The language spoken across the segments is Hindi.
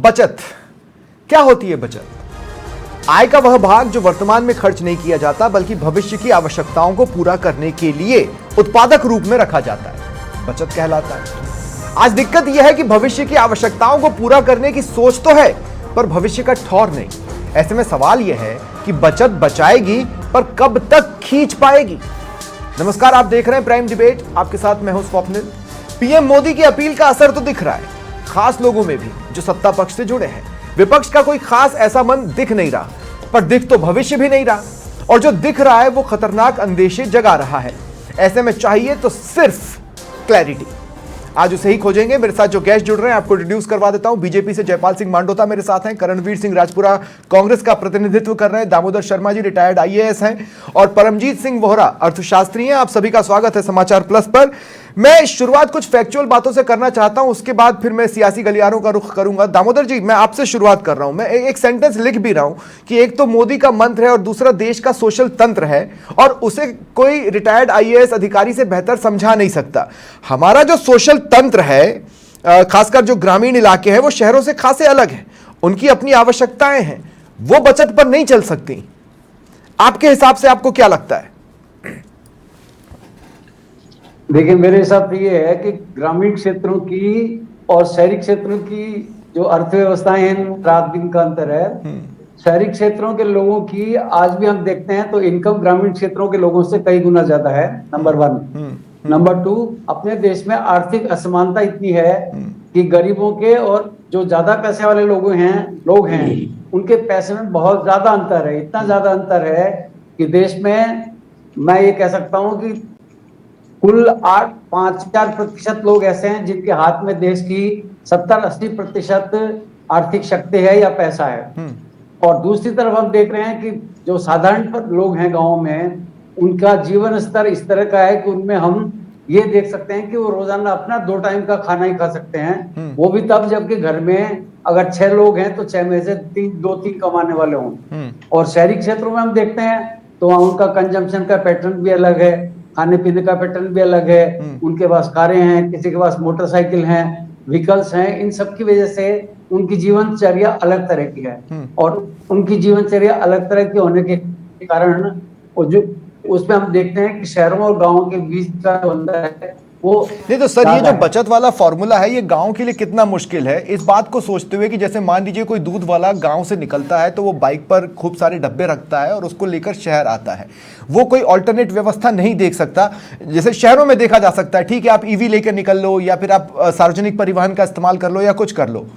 बचत क्या होती है? बचत आय का वह भाग जो वर्तमान में खर्च नहीं किया जाता बल्कि भविष्य की आवश्यकताओं को पूरा करने के लिए उत्पादक रूप में रखा जाता है, बचत कहलाता है। आज दिक्कत यह है कि भविष्य की आवश्यकताओं को पूरा करने की सोच तो है पर भविष्य का ठौर नहीं। ऐसे में सवाल यह है कि बचत बचाएगी पर कब तक खींच पाएगी? नमस्कार, आप देख रहे हैं प्राइम डिबेट, आपके साथ मैं हूं स्वप्निल। पीएम मोदी की अपील का असर तो दिख रहा है, खास लोगों में भी जो सत्ता पक्ष से जुड़े हैं। विपक्ष का कोई खास ऐसा मन दिख नहीं रहा, पर दिख तो भविष्य भी नहीं रहा, और जो दिख रहा है वो खतरनाक अंदेशे जगा रहा है। ऐसे में चाहिए तो सिर्फ क्लैरिटी। आज उसे ही खोजेंगे। मेरे साथ जो गेस्ट जुड़ रहे हैं आपको इंट्रोड्यूस करवा देता हूं। बीजेपी से जयपाल सिंह मांडोता मेरे साथ हैं, करणवीर सिंह राजपुरा कांग्रेस का प्रतिनिधित्व कर रहे हैं, दामोदर शर्मा जी रिटायर्ड आईएएस हैं, और परमजीत सिंह वोहरा अर्थशास्त्री हैं। आप सभी का स्वागत है समाचार प्लस पर। मैं शुरुआत कुछ फैक्चुअल बातों से करना चाहता हूं, उसके बाद फिर मैं सियासी गलियारों का रुख करूंगा। दामोदर जी, मैं आपसे शुरुआत कर रहा हूं। मैं एक सेंटेंस लिख भी रहा हूं कि एक तो मोदी का मंत्र है और दूसरा देश का सोशल तंत्र है, और उसे कोई रिटायर्ड आईएएस अधिकारी से बेहतर समझा नहीं सकता। हमारा जो सोशल तंत्र है, खासकर जो ग्रामीण इलाके हैं, वो शहरों से खासे अलग है। उनकी अपनी आवश्यकताएं हैं, वो बचत पर नहीं चल सकती। आपके हिसाब से आपको क्या लगता है? देखिए, मेरे हिसाब से ये है कि ग्रामीण क्षेत्रों की और शहरी क्षेत्रों की जो अर्थव्यवस्थाएं हैं, रात दिन का अंतर है। शहरी क्षेत्रों के लोगों की आज भी हम देखते हैं तो इनकम ग्रामीण क्षेत्रों के लोगों से कई गुना ज्यादा है, नंबर 1। नंबर 2, अपने देश में आर्थिक असमानता इतनी है कि गरीबों के और जो ज्यादा पैसे वाले लोग हैं उनके पैसे में बहुत ज्यादा अंतर है। इतना ज्यादा अंतर है कि देश में मैं ये कह सकता हूं कि कुल 5-4% लोग ऐसे हैं जिनके हाथ में देश की 70-80% आर्थिक शक्ति है या पैसा है। और दूसरी तरफ हम देख रहे हैं कि जो साधारण लोग हैं गांव में, उनका जीवन स्तर इस तरह का है कि उनमें हम ये देख सकते हैं कि वो रोजाना अपना 2 टाइम का खाना ही खा सकते हैं, वो भी तब जबकि घर में अगर 6 लोग हैं तो 6 में से 2-3 कमाने वाले हों। और शहरी क्षेत्रों में हम देखते हैं तो वहाँ उनका कंजम्पशन का पैटर्न भी अलग है, खाने पीने का पैटर्न भी अलग है। उनके पास कारें हैं, किसी के पास मोटरसाइकिल हैं, व्हीकल्स हैं। इन सब की वजह से उनकी जीवनचर्या अलग तरह की है, और उनकी जीवनचर्या अलग तरह की होने के कारण जो उसमें हम देखते हैं कि शहरों और गांवों के बीच का जो अंतर है वो नहीं। तो सर, ये जो बचत वाला फॉर्मूला है, ये गांव के लिए कितना मुश्किल है, इस बात को सोचते हुए कि जैसे मान लीजिए कोई दूध वाला गांव से निकलता है तो वो बाइक पर खूब सारे डब्बे रखता है और उसको लेकर शहर आता है, वो कोई ऑल्टरनेट व्यवस्था नहीं देख सकता जैसे शहरों में देखा जा सकता है। ठीक है, आप ईवी लेकर निकल लो या फिर आप सार्वजनिक परिवहन का इस्तेमाल कर लो या कुछ कर लो।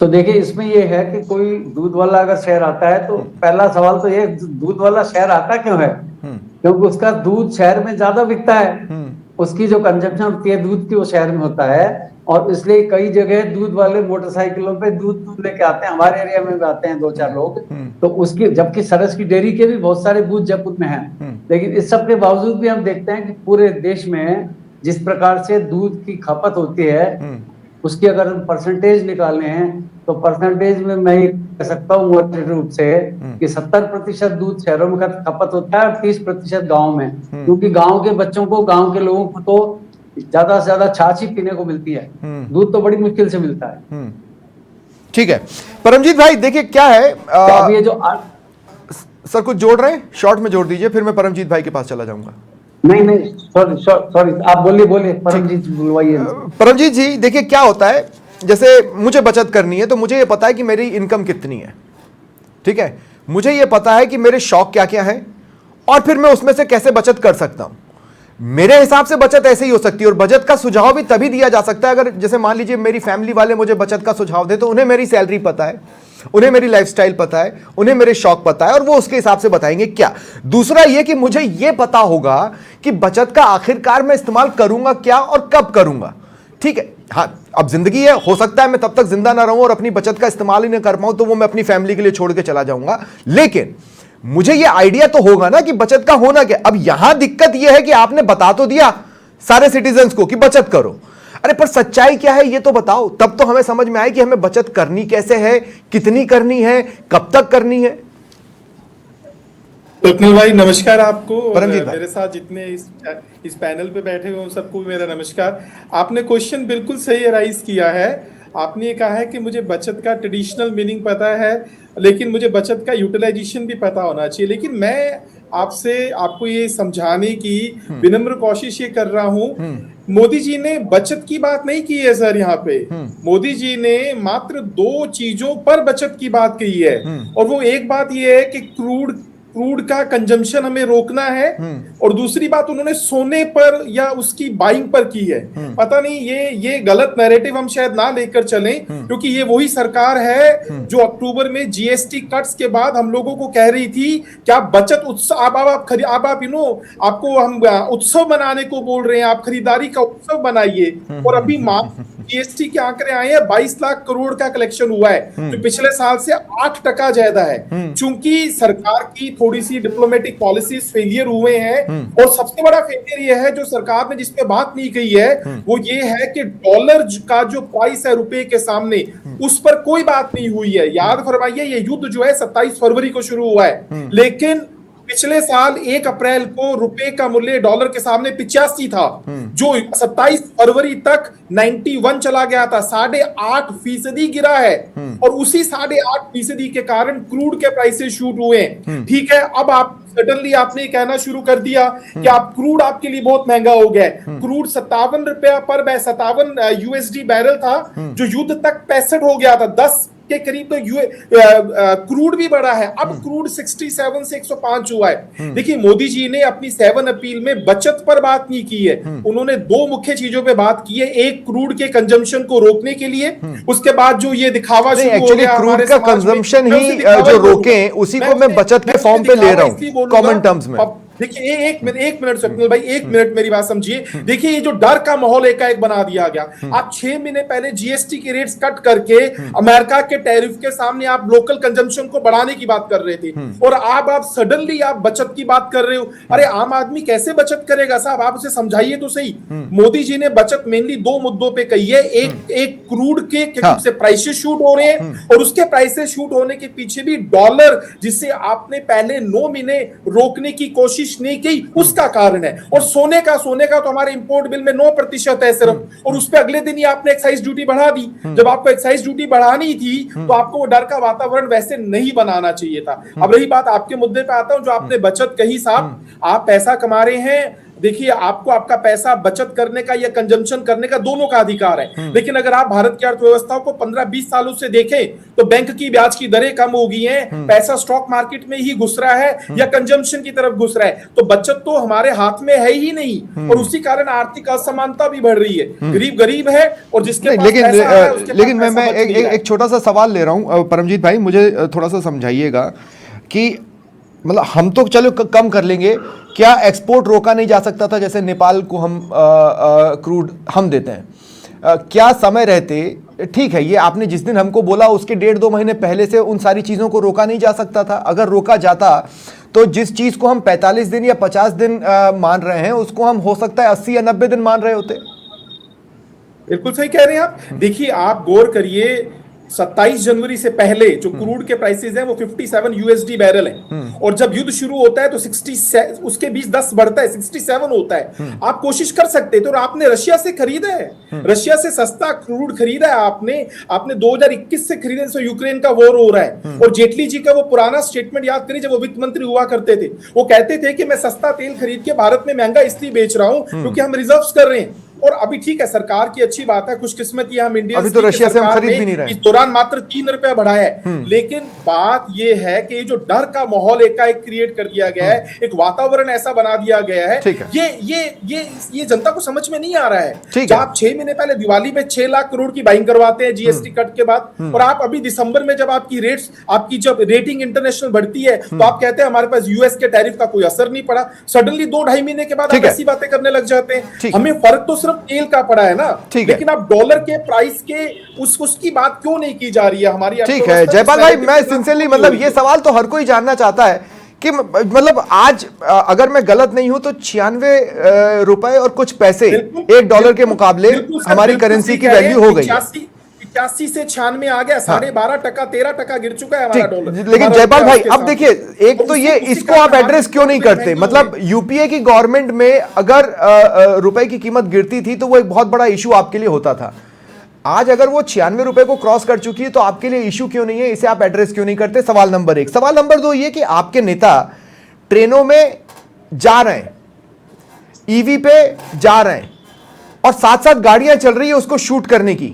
तो देखिए, इसमें ये है कि कोई दूध वाला अगर शहर आता है तो पहला सवाल तो ये, दूध वाला शहर आता क्यों है? क्योंकि उसका दूध शहर में ज्यादा बिकता है, उसकी जो कंजप्शन होती है दूध की वो शहर में होता है, और इसलिए कई जगह दूध वाले मोटरसाइकिलों पे दूध लेके आते हैं। हमारे एरिया में भी आते हैं 2-4 लोग, तो उसकी, जबकि सरस की डेयरी के भी बहुत सारे बूथ जयपुर में हैं, लेकिन इस सब के बावजूद भी हम देखते हैं कि पूरे देश में जिस प्रकार से दूध की खपत होती है, उसकी अगर हम परसेंटेज निकालने हैं तो परसेंटेज में मैं ये कह सकता हूँ रूप से कि 70% दूध शहरों में खपत होता है और 30% गाँव में, क्योंकि गाँव के बच्चों को, गाँव के लोगों को तो ज्यादा से ज्यादा छाछ ही पीने को मिलती है, दूध तो बड़ी मुश्किल से मिलता है। ठीक है, परमजीत भाई देखिए क्या है, तो अब ये जो सर कुछ जोड़ रहे हैं, शॉर्ट में जोड़ दीजिए, फिर मैं परमजीत भाई के पास चला जाऊंगा। नहीं, सॉरी, आप बोलिए, परमजीत बुलवाइए। परमजीत जी, देखिए क्या होता है, जैसे मुझे बचत करनी है तो मुझे ये पता है कि मेरी इनकम कितनी है, ठीक है, मुझे ये पता है कि मेरे शौक क्या क्या है, और फिर मैं उसमें से कैसे बचत कर सकता हूं। मेरे हिसाब से बचत ऐसे ही हो सकती है, और बचत का सुझाव भी तभी दिया जा सकता है अगर, जैसे मान लीजिए मेरी फैमिली वाले मुझे बचत का सुझाव दे, तो उन्हें मेरी सैलरी पता है, उन्हें मेरी लाइफस्टाइल पता है, उन्हें मेरे शौक पता है, और वो उसके हिसाब से बताएंगे क्या। दूसरा ये कि मुझे ये पता होगा कि बचत का आखिरकार मैं इस्तेमाल करूंगा क्या और कब करूंगा। ठीक है, हाँ, अब जिंदगी है, हो सकता है मैं तब तक जिंदा ना रहूं और अपनी बचत का इस्तेमाल ही ना कर पाऊं, तो वो मैं अपनी फैमिली के लिए छोड़ के चला जाऊंगा, लेकिन मुझे ये आइडिया तो होगा ना कि बचत का होना क्या। अब यहां दिक्कत यह है कि आपने बता तो दिया सारे सिटीजन्स को कि बचत करो, अरे पर सच्चाई क्या है ये तो बताओ, तब तो हमें समझ में आए कि हमें बचत करनी कैसे है, कितनी करनी है, कब तक करनी है। स्वप्निल भाई नमस्कार आपको और परमजीत भाई। मेरे साथ जितने इस पैनल पे बैठे हुए हैं उन सबको मेरा नमस्कार। आपने क्वेश्चन बिल्कुल सही राइज किया है। आपने ये कहा है कि मुझे बचत का ट्रेडिशनल मीनिंग पता है, लेकिन मुझे बचत का यूटिलाइजेशन भी पता होना चाहिए। लेकिन मैं आपसे आपको ये समझाने की विनम्र कोशिश ये कर रहा हूँ, मोदी जी ने बचत की बात नहीं की है सर। यहाँ पे मोदी जी ने मात्र दो चीजों पर बचत की बात कही है, और वो एक बात ये है कि क्रूड का कंजम्पशन हमें रोकना है, और दूसरी बात उन्होंने सोने पर या उसकी बाइंग पर की है। पता नहीं ये गलत नैरेटिव हम शायद ना लेकर चलें, क्योंकि ये वही सरकार है जो अक्टूबर में जीएसटी कट्स के बाद हम लोगों को कह रही थी कि आप बचत उत्सव आप आपको हम उत्सव मनाने को बोल रहे हैं, आप खरीदारी का उत्सव बनाइए। और अभी जीएसटी के आंकड़े आए हैं, 22 लाख करोड़ का कलेक्शन हुआ है, जो पिछले साल से 8% ज्यादा है। चूंकि सरकार की थोड़ी सी डिप्लोमेटिक पॉलिसीज फेलियर हुए हैं, और सबसे बड़ा फेलियर यह है जो सरकार ने जिस पे बात नहीं कही है, वो ये है कि डॉलर का जो प्राइस है रुपए के सामने, उस पर कोई बात नहीं हुई है। याद फरमाइए, ये युद्ध जो है 27 फरवरी को शुरू हुआ है, लेकिन पिछले साल 1 अप्रैल को रुपए का मूल्य डॉलर के सामने 85 था, जो 27 फरवरी तक 91 चला गया था। 8.5% गिरा है, और उसी 8.5% के कारण क्रूड के प्राइसेस शूट हुए हैं। ठीक है, अब आप सडनली आपने कहना शुरू कर दिया कि आप क्रूड आपके लिए बहुत महंगा हो गया है। क्रूड 57 रुपया पर 57 USD बैरल था, जो युद्ध तक 65 हो गया था। 10 के करीब तो क्रूड भी बढ़ा है। अब क्रूड 67 से 105 हुआ है। देखिए, मोदी जी ने अपनी 7 अपील में बचत पर बात नहीं की है। उन्होंने दो मुख्य चीजों पे बात की है, एक क्रूड के कंजम्पशन को रोकने के लिए, उसके बाद जो ये दिखावा शुरू हो गया क्रूड का कंजम्पशन ही जो रोके, उसी को मैं बचत के फॉर्म पे ले रहा हूं कॉमन टर्म्स में। देखिए, एक मिनट स्वप्निल भाई, एक मिनट मेरी बात समझिए। देखिए, ये जो डर का माहौल एकाएक बना दिया गया, आप 6 महीने पहले जीएसटी के रेट्स कट करके अमेरिका के टैरिफ के सामने आप लोकल कंजम्पशन को बढ़ाने की बात कर रहे थे, और आप सडनली आप बचत की बात कर रहे हो। अरे आम आदमी कैसे बचत करेगा साहब? आप उसे समझाइए तो सही। मोदी जी ने बचत मेनली दो मुद्दों पे कही है। एक क्रूड के से प्राइसेस शूट हो रहे हैं, और उसके प्राइसेस शूट होने के पीछे भी डॉलर, जिसे आपने पहले 9 महीने रोकने की कोशिश नहीं की, उसका कारण है। और सोने का तो हमारे इंपोर्ट बिल में 9% है सिर्फ, और उस पे अगले दिन ही आपने एक्साइज ड्यूटी बढ़ा दी। जब आपको एक्साइज ड्यूटी बढ़ानी थी, तो आपको वो डर का वातावरण वैसे नहीं बनाना चाहिए था। अब रही बात आपके मुद्दे पे आता हूं, जो आपने बचत कही साहब, आप पैसा कमा रहे हैं। देखिए, आपको आपका पैसा बचत करने का या कंजम्पशन करने का दोनों का अधिकार है, लेकिन अगर आप भारत की अर्थव्यवस्था को 15-20 सालों से देखें, तो बैंक की ब्याज की दरें कम हो गई हैं, पैसा स्टॉक मार्केट में ही घुस रहा है या कंजम्पशन की तरफ घुस रहा है। तो बचत तो हमारे हाथ में है ही नहीं, और उसी कारण आर्थिक असमानता भी बढ़ रही है। गरीब है, और जिसके पास पैसा है, लेकिन मैं एक छोटा सा सवाल ले रहा हूं परमजीत भाई, मुझे थोड़ा सा समझाइएगा कि मतलब हम तो चलो कम कर लेंगे, क्या एक्सपोर्ट रोका नहीं जा सकता था? जैसे नेपाल को हम क्रूड हम देते हैं, क्या समय रहते, ठीक है, ये आपने जिस दिन हमको बोला उसके 1.5-2 महीने पहले से उन सारी चीज़ों को रोका नहीं जा सकता था? अगर रोका जाता तो जिस चीज़ को हम 45 दिन या 50 दिन मान रहे हैं, उसको हम हो सकता है 80 या 90 दिन मान रहे होते। बिल्कुल सही कह रहे हैं आप। देखिए, आप गौर करिए, 27 जनवरी से पहले जो क्रूड के प्राइसेस हैं वो 57 USD बैरल है, और जब युद्ध शुरू होता है तो 67, उसके बीच 10 बढ़ता है, 67 होता है। आप कोशिश कर सकते थे, और आपने रशिया से खरीदा है, रशिया से सस्ता क्रूड खरीदा है आपने 2021 से खरीदे, से यूक्रेन का वॉर हो रहा है। और जेटली जी का वो पुराना स्टेटमेंट याद करिए, जब वो वित्त मंत्री हुआ करते थे, वो कहते थे कि मैं सस्ता तेल खरीद के भारत में महंगा इसलिए बेच रहा हूं क्योंकि हम रिजर्व्स कर रहे हैं। और अभी ठीक है, सरकार की अच्छी बात है, खुशकिस्मती हम इंडियंस, अभी तो रशिया से हम खरीद भी नहीं रहे, इस दौरान मात्र 3 रुपए बढ़ाया है। लेकिन बात यह है कि जो डर का माहौल एकाएक क्रिएट कर दिया गया है, एक वातावरण ऐसा बना दिया गया है, ये जनता को समझ में नहीं आ रहा है। जब आप 6 महीने पहले दिवाली में 6 लाख करोड़ की बाइंग करवाते हैं जीएसटी कट के बाद, और आप अभी दिसंबर में जब आपकी जब रेटिंग इंटरनेशनल बढ़ती है, तो आप कहते हैं हमारे पास यूएस के टैरिफ का कोई असर नहीं पड़ा। सडनली 2-2.5 महीने के बाद आप ऐसी बातें करने लग जाते हैं। हमें फर्क तो सिर्फ तेल का पड़ा है ना, लेकिन अब डॉलर के प्राइस के उसकी बात क्यों नहीं की जा रही है हमारी? ठीक है जयपाल भाई, मैं सिंसियरली मतलब ये सवाल तो हर कोई जानना चाहता है कि मतलब आज अगर मैं गलत नहीं हूं तो 96 रुपए और कुछ पैसे $1 के मुकाबले हमारी करेंसी की वैल्यू हो गई। 81 से 96 आ गया, 12.5% 13% गिर चुका है हमारा डॉलर। लेकिन जयपाल भाई के अब साथ। देखिए, एक तो ये उसी इसको का आप कारण एड्रेस क्यों नहीं करते? महंगी मतलब हुई। यूपीए की गवर्नमेंट में अगर रुपए की कीमत गिरती थी तो वो एक बहुत बड़ा इशू आपके लिए होता था। आज अगर वो 96 रुपए को क्रॉस कर चुकी है तो आपके लिए इशू क्यों नहीं है? इसे आप एड्रेस क्यों नहीं करते? सवाल नंबर 1। सवाल नंबर 2 ये कि आपके नेता ट्रेनों में जा रहे हैं, ईवी पे जा रहे हैं और साथ साथ गाड़ियां चल रही है उसको शूट करने की,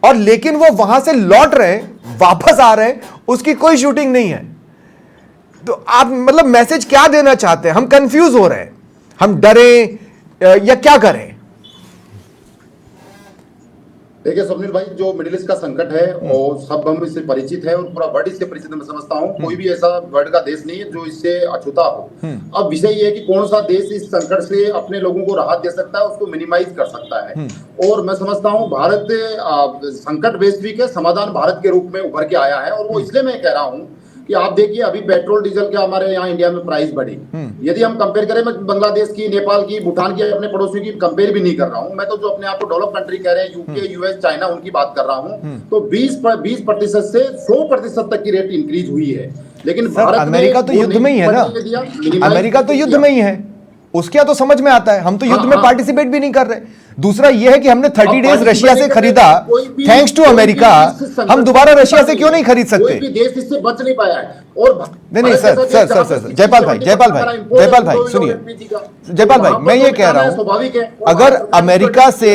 और लेकिन वो वहां से लौट रहे हैं, वापस आ रहे हैं, उसकी कोई शूटिंग नहीं है। तो आप मतलब मैसेज क्या देना चाहते हैं? हम कंफ्यूज हो रहे हैं, हम डरें या क्या करें? देखिए स्वप्निल भाई, जो मिडिल ईस्ट का संकट है और सब हम इससे परिचित है और पूरा वर्ल्ड इससे परिचित है। मैं समझता हूँ कोई भी ऐसा वर्ल्ड का देश नहीं है जो इससे अछूता हो। अब विषय ये है कि कौन सा देश इस संकट से अपने लोगों को राहत दे सकता है, उसको मिनिमाइज कर सकता है। और मैं समझता हूँ भारत संकट वैश्विक है, समाधान भारत के रूप में उभर के आया है। और वो इसलिए मैं कह रहा हूँ कि आप देखिए अभी पेट्रोल डीजल के हमारे यहाँ इंडिया में प्राइस बढ़ी। यदि हम कंपेयर करें, मैं बांग्लादेश की, नेपाल की, भूटान की, अपने पड़ोसियों की कंपेयर भी नहीं कर रहा हूँ। मैं तो जो अपने आप को डेवलप कंट्री कह रहे हैं, यूके, यूएस, चाइना, उनकी बात कर रहा हूँ। तो 20% से 100% तक की रेट इंक्रीज हुई है। लेकिन भारत अमेरिका तो युद्ध में ही है ना, अमेरिका तो युद्ध में ही है, उसके तो समझ में आता है। हम तो युद्ध में पार्टिसिपेट भी नहीं कर रहे। दूसरा यह है कि हमने 30 डेज रशिया से खरीदा, थैंक्स टू अमेरिका। हम दोबारा रशिया से क्यों नहीं खरीद सकते? कोई भी देश इससे बच नहीं पाया है। और नहीं सर, जयपाल भाई सुनिए, जयपाल भाई मैं ये कह रहा हूं, अगर अमेरिका से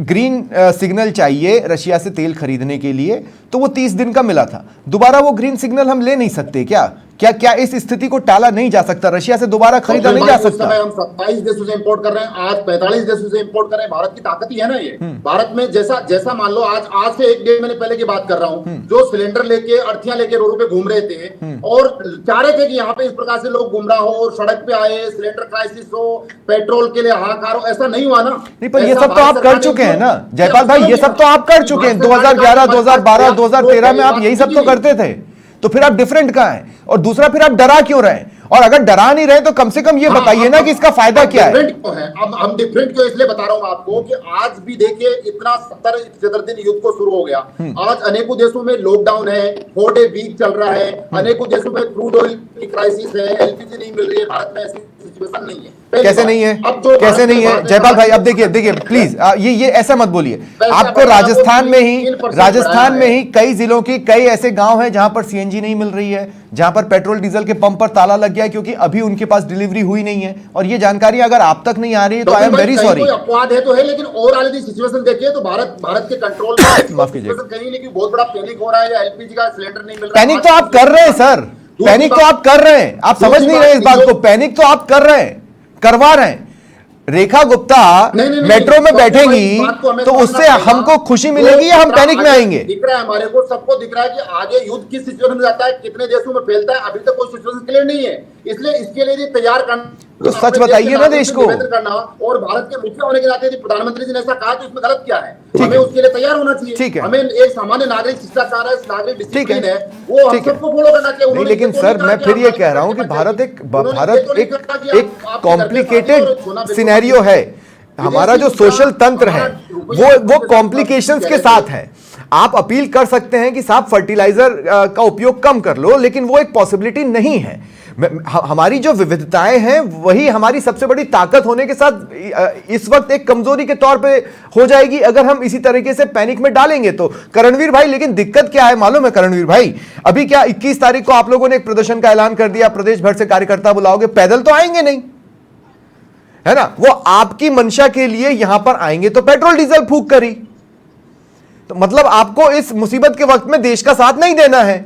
ग्रीन सिग्नल चाहिए रशिया से तेल खरीदने के लिए तो वो 30 दिन का मिला था, दोबारा वो ग्रीन सिग्नल हम ले नहीं सकते क्या? क्या इस स्थिति को टाला नहीं जा सकता? रशिया से दोबारा खरीदा नहीं जा सकता? हम 27 देशों से इंपोर्ट कर रहे हैं, आज 45 देशों से इंपोर्ट कर रहे हैं। भारत की ताकत ही है ना ये। भारत में जैसा मान लो आज से 1 डेढ़ महीने पहले की बात कर रहा हूँ, जो सिलेंडर लेके, अर्थियां लेके रोड पे घूम रहे थे और चाह रहे थे कि यहाँ पे इस प्रकार से लोग गुमराह हो और सड़क पे आए, सिलेंडर क्राइसिस हो, पेट्रोल के लिए हाहाकार हो, ऐसा नहीं हुआ ना। नहीं, पर ये सब तो आप कर चुके हैं ना जयपाल भाई, ये सब तो आप कर चुके हैं। 2011, 2012, 2013 में आप यही सब तो करते थे। तो फिर आप डिफरेंट कहां है? और दूसरा, फिर आप डरा क्यों रहे? और अगर डरा नहीं रहे तो कम से कम ये बताइए ना कि इसका फायदा क्या है? अब हम डिफरेंट क्यों इसलिए बता रहा हूं आपको कि आज भी देखिए इतना 70-75 दिन युद्ध को शुरू हो गया। आज अनेकों देशों में लॉकडाउन है, 4 डे वीक चल रहा है, अनेकों देशों में क्रूड ऑयल की क्राइसिस है, एलपीजी नहीं मिल रही है। भारत में ऐसी सिचुएशन नहीं है। कैसे नहीं है? कैसे नहीं है जयपाल भाई? अब देखिए प्लीज, ये ऐसा मत बोलिए। आपको राजस्थान में ही कई जिलों की कई ऐसे गांव हैं जहां पर सीएनजी नहीं मिल रही है, जहां पर पेट्रोल डीजल के पंप पर ताला लग गया है क्योंकि अभी उनके पास डिलीवरी हुई नहीं है। और ये जानकारी अगर आप तक नहीं आ रही है तो आई एम वेरी सॉरी। अपवाद है तो है, लेकिन ओवरऑल यदि सिचुएशन देखिए तो भारत के कंट्रोल में माफ कीजिए, कहीं नहीं कि बहुत बड़ा पैनिक हो रहा है या एलपीजी का सिलेंडर नहीं मिल रहा। पैनिक तो आप कर रहे हैं सर, पैनिक तो आप कर रहे हैं, आप समझ नहीं रहे इस बात को। पैनिक तो आप कर रहे हैं, करवा रहे हैं। रेखा गुप्ता मेट्रो में बैठेंगी तो उससे हमको खुशी मिलेगी या हम पैनिक में आएंगे? दिख रहा है हमारे को, सबको दिख रहा है कि आगे युद्ध किस सिचुएशन में जाता है, कितने देशों में फैलता है। अभी तक कोई सिचुएशन क्लियर नहीं है, इसलिए इसके लिए तैयार करना तो सच बताइए ना देश को। करना और भारत के मुखिया होने के नाते यदि प्रधानमंत्री जी ने ऐसा कहा तो इसमें गलत क्या है? हमें उसके लिए तैयार होना चाहिए। ठीक है, हमें एक सामान्य नागरिक शिष्टाचार है, नागरिक डिसिप्लिन है, वो हम सबको फॉलो करना चाहिए। लेकिन सर मैं फिर ये कह रहा हूं कि भारत एक कॉम्प्लिकेटेड सिनेरियो है। हमारा जो सोशल तंत्र है वो कॉम्प्लिकेशंस के साथ है। आप अपील कर सकते हैं कि साहब फर्टिलाइजर का उपयोग कम कर लो, लेकिन वो एक पॉसिबिलिटी नहीं है। हमारी जो विविधताएं हैं वही हमारी सबसे बड़ी ताकत होने के साथ इस वक्त एक कमजोरी के तौर पे हो जाएगी अगर हम इसी तरीके से पैनिक में डालेंगे तो। करणवीर भाई, लेकिन दिक्कत क्या है मालूम है करणवीर भाई? अभी क्या 21 तारीख को आप लोगों ने एक प्रदर्शन का ऐलान कर दिया, प्रदेश भर से कार्यकर्ता बुलाओगे, पैदल तो आएंगे नहीं, है ना? वो आपकी मंशा के लिए यहां पर आएंगे तो पेट्रोल डीजल फूंक करी। तो मतलब आपको इस मुसीबत के वक्त में देश का साथ नहीं देना है।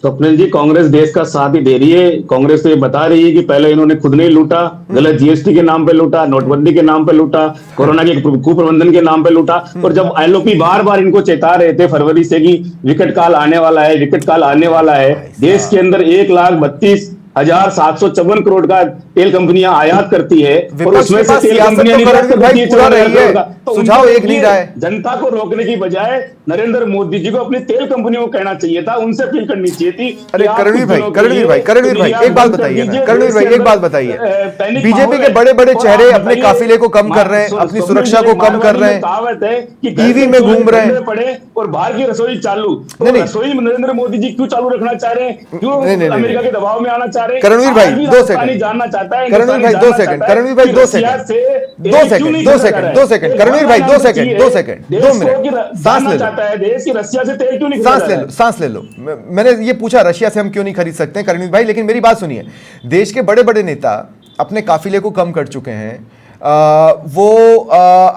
स्वप्निल जी, कांग्रेस देश का साथ ही दे रही है। कांग्रेस तो ये बता रही है कि पहले इन्होंने खुद नहीं लूटा, गलत जीएसटी के नाम पे लूटा, नोटबंदी के नाम पे लूटा, कोरोना के कुप्रबंधन के नाम पे लूटा। और जब एलओपी बार बार इनको चेता रहे थे फरवरी से कि विकट काल आने वाला है, विकट काल आने वाला है, देश के अंदर 1,32,000 1754 करोड़ का तेल कंपनियां आयात करती है और विपक्ष उसमें के से पास तेल सियासत कंपनियां तो निर्यात करणवीर भाई करती है पूरा 14,000 रही है, करोड़ का। तो सुझाव उनको एक नहीं रहा है। जनता को रोकने की बजाय नरेंद्र मोदी जी को अपनी तेल कंपनियों को कहना चाहिए था, उनसे अपील करनी चाहिए थी अरे कि आप करणवीर कुछ भाई, दिनों के करणवीर लिए भाई, करणवीर भाई, निर्यात एक बात बंद कर बताइए ना, दीजिए। करणवीर देश भाई के एक बात अंदर बताइए, पैनिक बीजेपी माहौल के है। बड़े बड़े और चेहरे आप अपने बताइए, काफिले को कम कर रहे हैं, सुन- अपनी सुनील सुरक्षा जी, को कम कर मारवाड़ी रहे में हैं, कहावत है कि घर ईवी के में चूल्हे घूम रहे ठंडे हैं। पड़े और बाहर की रसोई चालू। तो नहीं नहीं रसोई में नरेंद्र मोदी जी क्यों चालू रखना चाह रहे हैं, क्यों नहीं नहीं अमेरिका नहीं के दबाव में आना चाह रहे हैं? करणवीर भाई आज भी 2 राजस्थानी सेकंड, जानना चाहता है, करणवीर हिंदुस्तानी भाई 2 जानना सेकंड, चाहता है करणवीर भाई कि 2 रसिया सेकंड, से 2 तेल क्यों सेकंड, नहीं 2 खरीदा जा सेकंड, रहा 2 है? सेकंड, एक करणवीर भाई 2 बात सेकंड, जानना 2 चाहिए। सेकंड, 2 देश को मिनट, कि सांस जानना ले लो, चाहता है देश की रसिया से तेल क्यों नहीं खरीदा सांस जा ले रहा लो, है? सांस ले लो। मैंने ये पूछा रशिया से हम क्यों नहीं खरीद सकते हैं करणवीर भाई, लेकिन मेरी बात सुनिए, देश के बड़े बड़े नेता अपने काफिले को कम कर चुके हैं।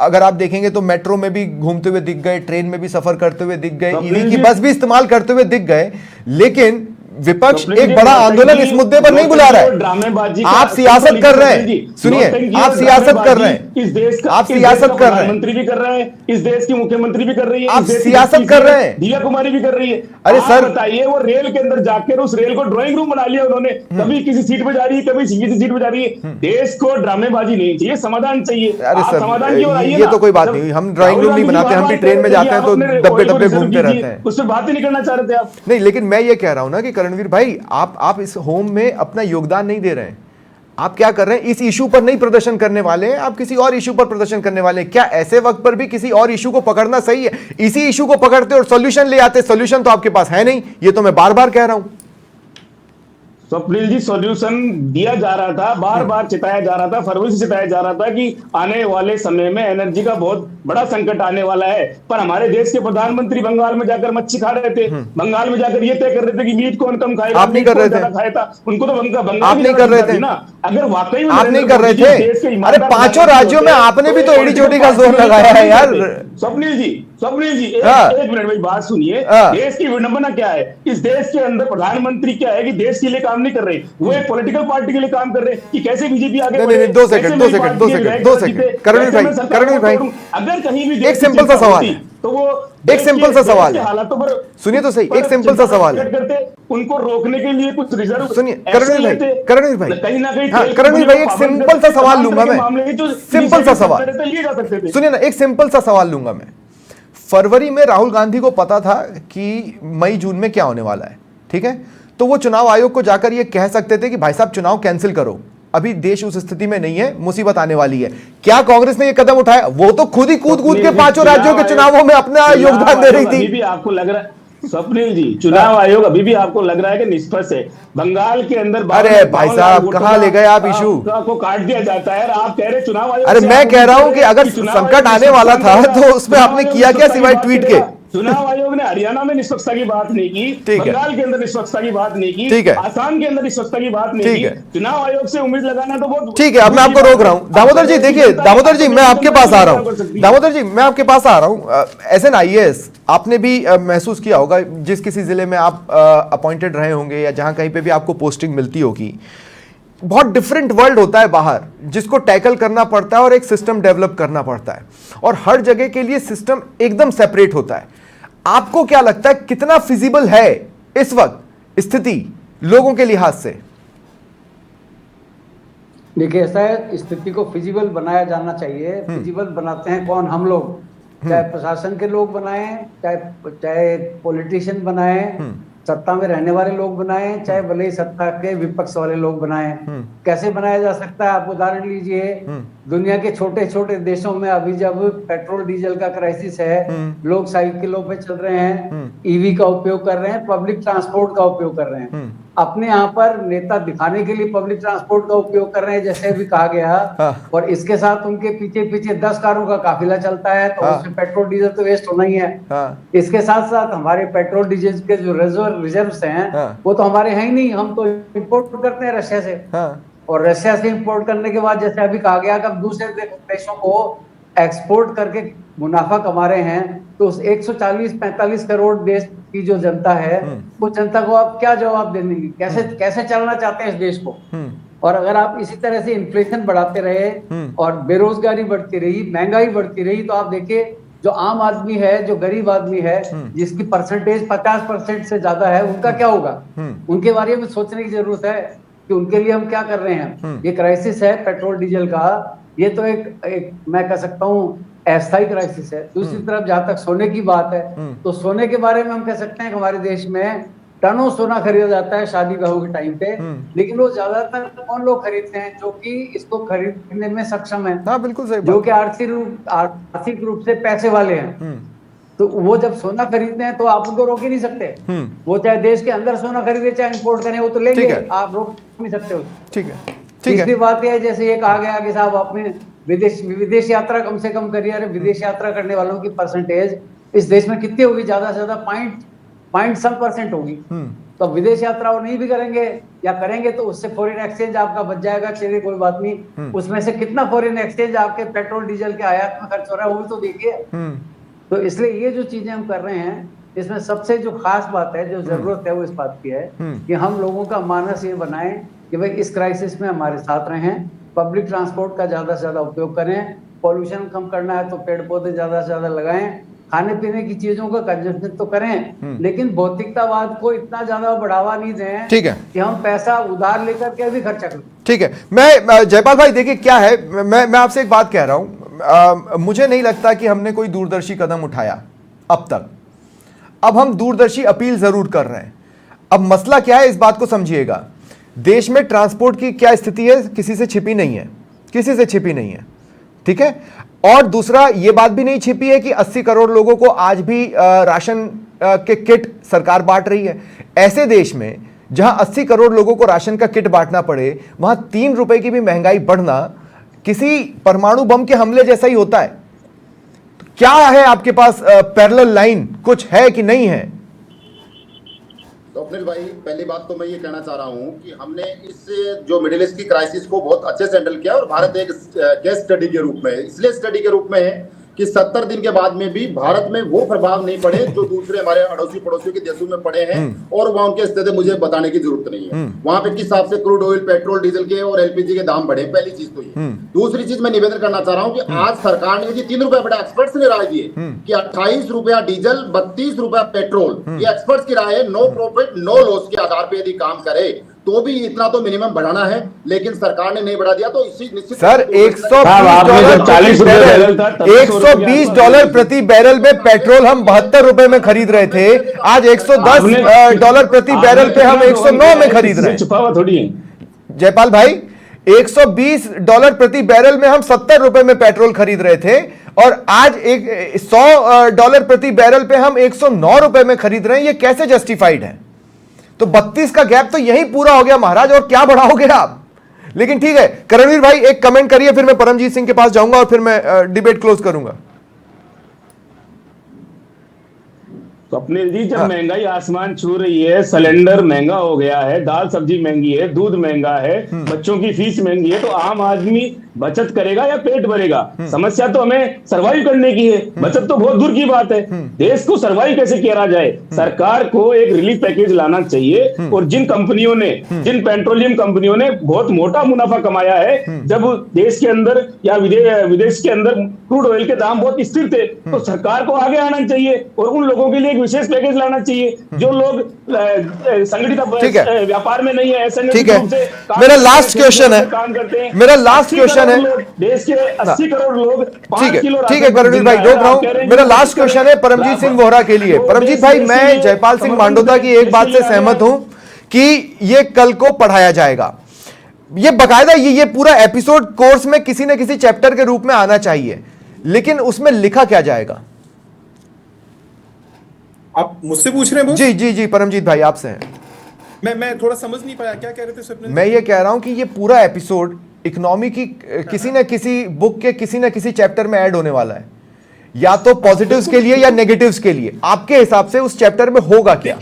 अगर आप देखेंगे तो मेट्रो में भी घूमते हुए दिख गए, ट्रेन में भी सफर करते हुए दिख गए, ईवी की बस भी इस्तेमाल करते हुए दिख गए, लेकिन विपक्ष एक बड़ा आंदोलन इस मुद्दे पर नहीं बुला रहा है। आप सियासत कर रहे हैं, सुनिए, आप सियासत कर रहे हैं, इस देश का आप सियासत कर रहे हैं, प्रधानमंत्री भी कर रहे हैं, इस देश की मुख्यमंत्री भी कर रही है, आप इस देश की सियासत कर रहे हैं। दिव्या कुमारी भी कर रही है। अरे आप सर, बताइए, वो रेल के अंदर जाकर उस रेल को ड्राइंग रूम बना लिया उन्होंने, कभी किसी सीट पे जा रही है, कभी किसी सीट पे जा रही है। देश को ड्रामेबाजी नहीं चाहिए, समाधान चाहिए। अरे आप सर, समाधान की ओर आइए ये ना। तो कोई बात जब नहीं, हम ड्राइंग रूम नहीं राहुल बनाते, हम भी गांधी ट्रेन में जाते हैं आप तो अपने डब्बे ऑयल को डब्बे रिजर्व घूमते कीजिए, रहते हैं। उस पर बात ही नहीं करना चाह रहे थे आप। नहीं, लेकिन मैं ये कह रहा हूं ना कि करणवीर भाई, आप इस होम में अपना योगदान नहीं दे रहे हैं। आप क्या कर रहे हैं, इस इशू पर नहीं प्रदर्शन करने वाले हैं, आप किसी और इशू पर प्रदर्शन करने वाले हैं। क्या ऐसे वक्त पर भी किसी और इशू को पकड़ना सही है? इसी इशू को पकड़ते और सॉल्यूशन ले आते, सॉल्यूशन तो आपके पास है नहीं, ये तो मैं बार बार कह रहा हूं। स्वप्निल जी, सॉल्यूशन दिया जा रहा था, बार बार चिताया जा रहा था, फरवरी से चिताया जा रहा था कि आने वाले समय में एनर्जी का बहुत बड़ा संकट आने वाला है। पर हमारे देश के प्रधानमंत्री बंगाल में जाकर मच्छी खा रहे थे, बंगाल में जाकर ये तय कर रहे थे कि मीट कौन कम खाएगा, आप नहीं कर रहे थे, खाया था, उनको तो बंगाल आप नहीं कर रहे थे ना। अगर वाकई में आप नहीं कर रहे थे, अरे 5 राज्यों में आपने भी तो एड़ी चोटी का जोर लगाया है यार। स्वप्निल जी, हाँ। एक मिनट मेरी बात सुनिए। हाँ। देश की विडंबना क्या है? इस देश के अंदर प्रधानमंत्री क्या है कि देश के लिए काम नहीं कर रहे, वो एक पॉलिटिकल पार्टी के लिए काम कर रहे हैं कि कैसे बीजेपी आगे नहीं, बढ़े, नहीं, 2 कैसे सेकंड, मेरी 2 सेकंड, पार्टी 2 के सेकंड, विधायक 2 जीते, सेकंड, करणवीर कैसे भाई, मैं सरकार करणवीर को भाई, तोड़ूं। अगर कहीं भी एक सिंपल सा सवाल है, तो वो एक सिंपल सा सवाल है, हालातों पर सुनिए तो सही, एक सिंपल सा सवाल है, करते उनको रोकने के लिए कुछ रिजर्व सुनिए करणवीर भाई, करणवीर भाई, कहीं ना कहीं हाँ करणवीर भाई, एक सिंपल सा सवाल लूंगा मैं, सिंपल सा सवाल, सुनिए ना, एक सिंपल सा सवाल लूंगा मैं। फरवरी में राहुल गांधी को पता था कि मई जून में क्या होने वाला है, ठीक है, तो वो चुनाव आयोग को जाकर ये कह सकते थे कि भाई साहब चुनाव कैंसिल करो, अभी देश उस स्थिति में नहीं है, मुसीबत आने वाली है। क्या कांग्रेस ने ये कदम उठाया? वो तो खुद ही कूद कूद के 5 राज्यों के चुनावों में अपना योगदान दे रही थी। भी आपको लग रहा है स्वप्निल जी, चुनाव आयोग अभी भी आपको लग रहा है कि निष्पक्ष है? बंगाल के अंदर अरे भाई साहब, कहां ले गए आप इशू को काट दिया जाता है, आप कह रहे चुनाव आयोग। अरे मैं कह रहा हूं कि अगर संकट आने वाला था तो उसमें आपने किया क्या सिवाय ट्वीट के? चुनाव आयोग ने हरियाणा में निष्पक्षता की बात नहीं की, बंगाल के अंदर निष्पक्षता की बात नहीं की, ठीक है, आसाम के अंदर निष्पक्षता की बात नहीं की। चुनाव आयोग से उम्मीद लगाना तो बहुत ठीक है। अब मैं आपको रोक रहा हूं दामोदर जी, देखिए दामोदर जी, मैं आपके पास आ रहा हूं, दामोदर जी मैं आपके पास आ रहा हूं। एज एन IAS आपने भी महसूस किया होगा, जिस किसी जिले में आप अपॉइंटेड रहे होंगे या जहां कहीं पे भी आपको पोस्टिंग मिलती होगी, बहुत डिफरेंट वर्ल्ड होता है बाहर, जिसको टैकल करना पड़ता है और एक सिस्टम डेवलप करना पड़ता है, और हर जगह के लिए सिस्टम एकदम सेपरेट होता है। आपको क्या लगता है कितना फिजिबल है इस वक्त स्थिति लोगों के लिहाज से? देखिए, ऐसा है, स्थिति को फिजिबल बनाया जाना चाहिए। फिजिबल बनाते हैं कौन? हम लोग, चाहे प्रशासन के लोग बनाए, चाहे पॉलिटिशियन बनाए, सत्ता में रहने वाले लोग बनाए, चाहे भले ही सत्ता के विपक्ष वाले लोग बनाए। कैसे बनाया जा सकता है? आप उदाहरण लीजिए, दुनिया के छोटे छोटे देशों में अभी जब पेट्रोल डीजल का क्राइसिस है, लोग साइकिलों पे चल रहे हैं, ईवी का उपयोग कर रहे हैं, पब्लिक ट्रांसपोर्ट का उपयोग कर रहे हैं। अपने यहाँ पर नेता दिखाने के लिए पब्लिक ट्रांसपोर्ट का उपयोग कर रहे हैं, जैसे अभी कहा गया, और इसके साथ उनके पीछे पीछे 10 कारों का काफिला चलता है, तो उसमें पेट्रोल डीजल तो वेस्ट होना ही है। इसके साथ साथ हमारे पेट्रोल डीजल के जो रिजर्व्स हैं, वो तो हमारे हैं ही नहीं, हम तो इम्पोर्ट करते हैं रशिया से, और रशिया से इंपोर्ट करने के बाद, जैसे अभी कहा गया, कि अब दूसरे देशों को एक्सपोर्ट करके मुनाफा कमा रहे हैं, तो उस 140-45 करोड़ देश की जो जनता है, वो जनता को आप क्या जवाब देंगे? कैसे चलना चाहते हैं इस देश को? और अगर आप इसी तरह से इन्फ्लेशन बढ़ाते रहे और बेरोजगारी बढ़ती रही, महंगाई बढ़ती रही, तो आप देखिए जो आम आदमी है, जो गरीब आदमी है, जिसकी परसेंटेज 50% से ज्यादा है, उनका क्या होगा? उनके बारे में सोचने की जरूरत है। कि उनके लिए हम क्या कर रहे हैं। ये क्राइसिस है पेट्रोल डीजल का, ये तो एक मैं कह सकता हूँ अस्थायी क्राइसिस है। दूसरी तरफ जहां तक सोने की बात है, तो सोने के बारे में हम कह सकते हैं कि हमारे देश में टनों सोना खरीदा जाता है शादी ब्याहों के टाइम पे, लेकिन वो ज्यादातर कौन लोग खरीदते हैं? जो कि इसको खरीदने में सक्षम है। हाँ बिल्कुल सही जो बात। कि आर्थिक रूप से पैसे वाले हैं। तो वो जब सोना खरीदते हैं तो आप उनको रोक ही नहीं सकते। वो चाहे देश के अंदर सोना खरीदे चाहे इंपोर्ट करें, वो तो लेंगे, आप रोक नहीं सकते उसको। ठीक है, ठीक है। तीसरी बात यह है, जैसे ये कहा गया कि साहब आपने विदेश यात्रा कम से कम करिए। अरे विदेश यात्रा करने वालों की परसेंटेज इस देश में कितनी होगी? ज्यादा से ज्यादा पॉइंट सम % होगी। तो विदेश यात्रा वो नहीं भी करेंगे या करेंगे तो उससे फॉरेन एक्सचेंज आपका बच जाएगा। चलिए कोई बात नहीं, उसमें से कितना फॉरेन एक्सचेंज आपके पेट्रोल डीजल के आयात में खर्च हो रहा है वो भी तो देखिए। तो इसलिए ये जो चीजें हम कर रहे हैं, इसमें सबसे जो खास बात है, जो जरूरत है, वो इस बात की है कि हम लोगों का मानस ये बनाएं कि भाई इस क्राइसिस में हमारे साथ रहें, पब्लिक ट्रांसपोर्ट का ज्यादा से ज्यादा उपयोग करें, पॉल्यूशन कम करना है तो पेड़ पौधे ज्यादा से ज्यादा लगाएं, खाने पीने की चीजों का कंजम्पशन तो करें, लेकिन भौतिकतावाद को इतना ज्यादा बढ़ावा नहीं दें। ठीक है कि हम पैसा उधार लेकर के भी खर्चा करें। ठीक है। मैं जयपाल भाई देखिए क्या है, मैं आपसे एक बात कह रहा हूं, मुझे नहीं लगता कि हमने कोई दूरदर्शी कदम उठाया अब तक। अब हम दूरदर्शी अपील जरूर कर रहे हैं। अब मसला क्या है इस बात को समझिएगा, देश में ट्रांसपोर्ट की क्या स्थिति है किसी से छिपी नहीं है, किसी से छिपी नहीं है, ठीक है। और दूसरा ये बात भी नहीं छिपी है कि 80 करोड़ लोगों को आज भी राशन के किट सरकार बांट रही है। ऐसे देश में जहां 80 करोड़ लोगों को राशन का किट बांटना पड़े, वहां 3 रुपए की भी महंगाई बढ़ना किसी परमाणु बम के हमले जैसा ही होता है। तो क्या है आपके पास पैरेलल लाइन कुछ है कि नहीं है? तो अपने भाई पहली बात तो मैं ये कहना चाह रहा हूँ कि हमने इस जो मिडिल ईस्ट की क्राइसिस को बहुत अच्छे से हैंडल किया और भारत एक केस स्टडी के रूप में, इसलिए स्टडी के रूप में है कि 70 दिन के बाद में भी भारत में वो प्रभाव नहीं पड़े जो दूसरे हमारे अड़ोसी पड़ोसियों के देशों में पड़े हैं। और वहां उनके स्थिति मुझे बताने की जरूरत नहीं है। वहां पे किस हिसाब से क्रूड ऑयल, पेट्रोल डीजल के और एलपीजी के दाम बढ़े, पहली चीज तो ये। दूसरी चीज मैं निवेदन करना चाह रहा हूँ कि आज सरकार ने 3 रुपए बड़े एक्सपर्ट्स ने राय दिए कि 28 रुपया डीजल, 32 रुपया पेट्रोल, ये एक्सपर्ट्स की राय है। नो प्रॉफिट नो लॉस के आधार पर यदि काम करे तो भी इतना तो मिनिमम बढ़ाना है, लेकिन सरकार ने नहीं बढ़ा दिया। तो इसी निश्चित सर $120 प्रति बैरल में पेट्रोल हम 72 रुपए में खरीद रहे थे, आज $110 प्रति बैरल पे हम 109 में खरीद रहे हैं। थोड़ी है जयपाल भाई, $120 प्रति बैरल में हम 70 रुपए में पेट्रोल खरीद रहे थे और आज $100 प्रति बैरल पे हम 109 रुपए में खरीद रहे हैं। ये कैसे जस्टिफाइड है? तो 32 का गैप तो यही पूरा हो गया महाराज, और क्या बढ़ाओगे आप? लेकिन ठीक है, करणवीर भाई एक कमेंट करिए, फिर मैं परमजीत सिंह के पास जाऊंगा और फिर मैं डिबेट क्लोज करूंगा। स्वप्निल जी, जब महंगाई आसमान छू रही है, सिलेंडर महंगा हो गया है, दाल सब्जी महंगी है, दूध महंगा है, बच्चों की फीस महंगी है, तो आम आदमी बचत करेगा या पेट भरेगा? समस्या तो हमें सरवाइव करने की है, बचत तो बहुत दूर की बात है। देश को सरवाइव कैसे किया जाए? सरकार को एक रिलीफ पैकेज लाना चाहिए। और जिन कंपनियों ने, जिन पेट्रोलियम कंपनियों ने बहुत मोटा मुनाफा कमाया है, जब देश के अंदर या विदेश के अंदर क्रूड ऑयल के दाम बहुत स्थिर थे, तो सरकार को आगे आना चाहिए और उन लोगों के लिए एक विशेष पैकेज लाना चाहिए। जो लोग संगठित व्यापार में नहीं है, ठीक है, मेरा लास्ट क्वेश्चन है, मेरा लास्ट क्वेश्चन है, देश के 80 करोड़ लोग, ठीक है करणवीर भाई रोक रहा हूं, मेरा लास्ट क्वेश्चन है परमजीत सिंह वोहरा के लिए। परमजीत भाई, मैं जयपाल सिंह मांडोता की एक बात से सहमत हूं कि ये कल को पढ़ाया जाएगा, ये बकायदा ये पूरा एपिसोड कोर्स में किसी न किसी चैप्टर के रूप में आना चाहिए, लेकिन उसमें लिखा क्या जाएगा? आप मुझसे पूछ रहे हैं? जी जी जी परमजीत भाई आपसे हैं। मैं थोड़ा समझ नहीं पाया, क्या कह रहे थे स्वप्निल? मैं ये कह रहा हूं कि ये पूरा एपिसोड इकोनॉमी की किसी न किसी बुक के किसी न किसी चैप्टर में ऐड होने वाला है, या तो पॉजिटिव्स के लिए या नेगेटिव्स के लिए। आपके हिसाब से उस चैप्टर में होगा क्या,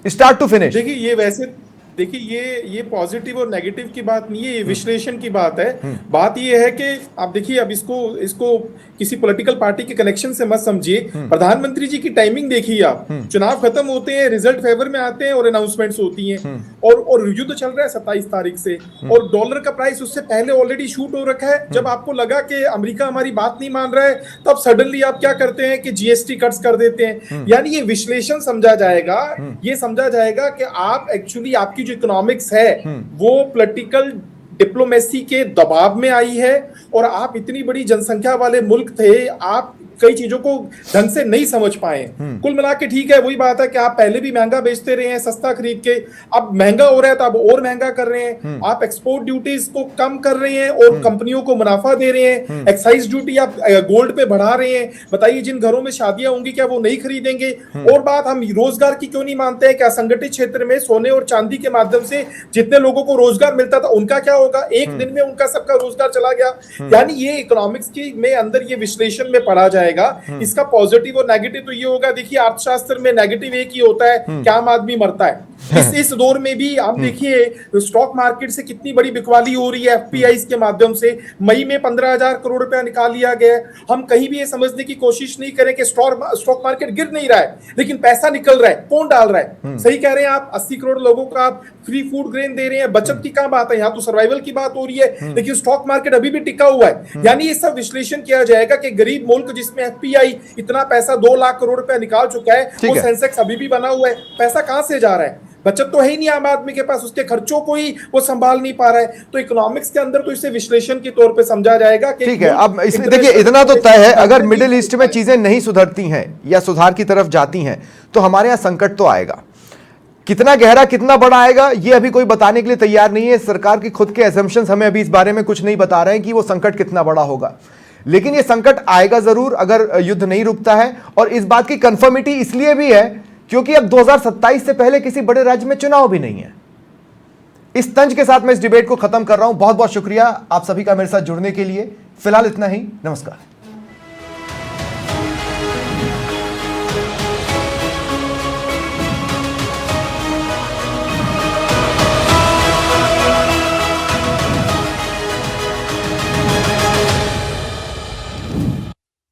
स्टार्ट टू फिनिश? देखिए ये वैसे ये पॉजिटिव और नेगेटिव की बात नहीं है, ये विश्लेषण की बात है। बात ये है कि आप देखिए, अब इसको किसी पॉलिटिकल पार्टी के कनेक्शन से मत समझिए। प्रधानमंत्री जी की टाइमिंग देखिए आप, चुनाव खत्म होते हैं, रिजल्ट फेवर में आते हैं और अनाउंसमेंट्स होती हैं। और युद्ध चल रहा है 27 तारीख से, और डॉलर का प्राइस उससे पहले ऑलरेडी शूट हो रखा है। जब आपको लगा कि अमेरिका हमारी बात नहीं मान रहा है, तब सडनली आप क्या करते हैं कि जीएसटी कट्स कर देते हैं। यानी ये विश्लेषण समझा जाएगा, ये समझा जाएगा कि आप एक्चुअली आपकी जो इकोनॉमिक्स है वो पॉलिटिकल डिप्लोमेसी के दबाव में आई है, और आप इतनी बड़ी जनसंख्या वाले मुल्क थे, आप कई चीजों को ढंग से नहीं समझ पाए। कुल मिला के ठीक है, वही बात है कि आप पहले भी महंगा बेचते रहे हैं सस्ता खरीद के, अब महंगा हो रहा है तो अब और महंगा कर रहे हैं। आप एक्सपोर्ट ड्यूटीज को कम कर रहे हैं और कंपनियों को मुनाफा दे रहे हैं। एक्साइज ड्यूटी आप गोल्ड पे बढ़ा रहे हैं। बताइए जिन घरों में शादियां होंगी क्या वो नहीं खरीदेंगे? और बात हम रोजगार की क्यों नहीं मानते हैं कि असंगठित क्षेत्र में सोने और चांदी के माध्यम से जितने लोगों को रोजगार मिलता था उनका क्या होगा? एक दिन में उनका सबका रोजगार चला गया। यानी ये इकोनॉमिक्स की में अंदर ये विश्लेषण में पढ़ा जाएगा। इसका पॉजिटिव और नेगेटिव तो ये होगा, देखिए अर्थशास्त्र में नेगेटिव एक ही होता है कि आम आदमी मरता है। इस दौर में भी आप देखिए स्टॉक मार्केट से कितनी बड़ी बिकवाली हो रही है एफपीआईज के माध्यम से। मई में 15,000 करोड़ रुपया निकाल लिया गया है। हम कहीं भी ये समझने की कोशिश नहीं करें कि स्टॉक मार्केट गिर नहीं रहा है, लेकिन पैसा निकल रहा है। कौन डाल रहा है? सही कह रहे हैं आप, 80 करोड़ लोगों को आप फ्री फूड ग्रेन दे रहे हैं। बचत की क्या बात है? यहाँ तो सर्वाइवल की बात हो रही है, लेकिन स्टॉक मार्केट अभी भी टिका हुआ है। यानी ये सब विश्लेषण किया जाएगा कि गरीब मुल्क जिसमें एफपीआई इतना पैसा 2 लाख करोड़ रुपया निकाल चुका है, वो सेंसेक्स अभी भी बना हुआ है। पैसा कहां से जा रहा है? बचत तो है ही नहीं आम आदमी के पास, उसके खर्चों को ही वो संभाल नहीं पा रहा है। तो इकोनॉमिक्स के अंदर तो इसे विश्लेषण के तौर पे समझा जाएगा कि ठीक है। अब इसमें देखिए इतना तो तय है, अगर मिडिल ईस्ट में चीजें नहीं सुधरती हैं या सुधार की तरफ जाती हैं तो हमारे यहां संकट तो आएगा। कितना गहरा कितना बड़ा आएगा ये अभी कोई बताने के लिए तैयार नहीं है। सरकार की खुद के असम्पशंस हमें अभी इस बारे में कुछ नहीं बता रहे हैं कि वो संकट कितना बड़ा होगा, लेकिन ये संकट आएगा जरूर अगर युद्ध नहीं रुकता है। और इस बात की कंफर्मिटी इसलिए भी है क्योंकि अब 2027 से पहले किसी बड़े राज्य में चुनाव भी नहीं है। इस तंज के साथ मैं इस डिबेट को खत्म कर रहा हूं। बहुत बहुत शुक्रिया आप सभी का मेरे साथ जुड़ने के लिए। फिलहाल इतना ही, नमस्कार।